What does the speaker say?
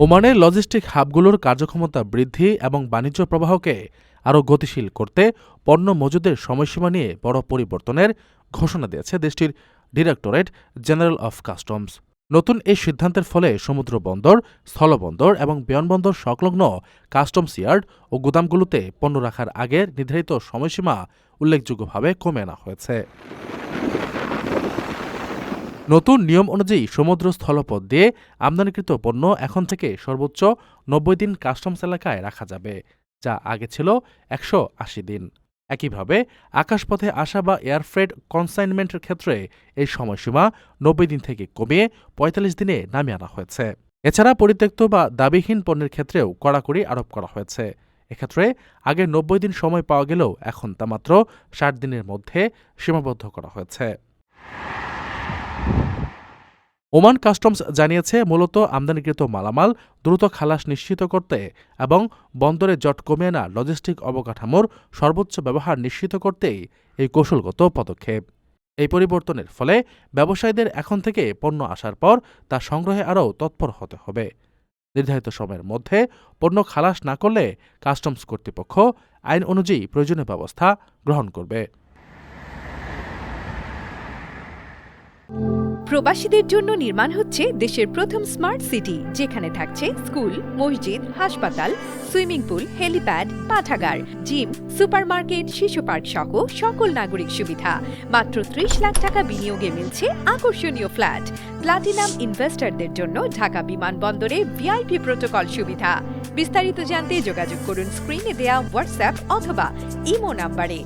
ওমানের লজিস্টিক হাবগুলোর কার্যক্ষমতা বৃদ্ধি এবং বাণিজ্য প্রবাহকে আরও গতিশীল করতে পণ্য মজুদের সময়সীমা নিয়ে বড় পরিবর্তনের ঘোষণা দিয়েছে দেশটির ডিরেক্টরেট জেনারেল অফ কাস্টমস। নতুন এই সিদ্ধান্তের ফলে সমুদ্র বন্দর, স্থলবন্দর এবং বিমানবন্দর সংলগ্ন কাস্টমস ইয়ার্ড ও গুদামগুলোতে পণ্য রাখার আগের নির্ধারিত সময়সীমা উল্লেখযোগ্যভাবে কমে আনা হয়েছে। নতুন নিয়ম অনুযায়ী সমুদ্র স্থলপথ দিয়ে আমদানিকৃত পণ্য এখন থেকে সর্বোচ্চ ৯০ দিন কাস্টমস এলাকায় রাখা যাবে, যা আগে ছিল ১৮০ দিন। একইভাবে আকাশপথে আসা বা এয়ারফ্রেট কনসাইনমেন্টের ক্ষেত্রে এই সময়সীমা ৯০ দিন থেকে কমিয়ে ৪৫ দিনে নামিয়ে আনা হয়েছে। এছাড়া পরিত্যক্ত বা দাবিহীন পণ্যের ক্ষেত্রেও কড়াকড়ি আরোপ করা হয়েছে। এক্ষেত্রে আগে ৯০ দিন সময় পাওয়া গেলেও এখন তা মাত্র ৬০ দিনের মধ্যে সীমাবদ্ধ করা হয়েছে। ওমান কাস্টমস জানিয়েছে, মূলত আমদানিকৃত মালামাল দ্রুত খালাস নিশ্চিত করতে এবং বন্দরে জট কমিয়ে আনা লজিস্টিক অবকাঠামোর সর্বোচ্চ ব্যবহার নিশ্চিত করতেই এই কৌশলগত পদক্ষেপ। এই পরিবর্তনের ফলে ব্যবসায়ীদের এখন থেকে পণ্য আসার পর তা সংগ্রহে আরও তৎপর হতে হবে। নির্ধারিত সময়ের মধ্যে পণ্য খালাস না করলে কাস্টমস কর্তৃপক্ষ আইন অনুযায়ী প্রয়োজনীয় ব্যবস্থা গ্রহণ করবে। প্রবাসীদের জন্য নির্মাণ হচ্ছে দেশের প্রথম স্মার্ট সিটি, যেখানে থাকছে স্কুল, মসজিদ, হাসপাতাল, সুইমিং পুল, হেলিপ্যাড, পাঠাগার, জিম, সুপারমার্কেট, শিশু পার্ক সহ সকল নাগরিক সুবিধা। মাত্র ৩০ লাখ টাকা বিনিয়োগে মিলছে আকর্ষণীয় ফ্ল্যাট। প্লাটিনাম ইনভেস্টরদের জন্য ঢাকা বিমানবন্দরে ভিআইপি প্রোটোকল সুবিধা। বিস্তারিত জানতে যোগাযোগ করুন স্ক্রিনে দেয়া হোয়াটসঅ্যাপ অথবা ইমো নাম্বারে।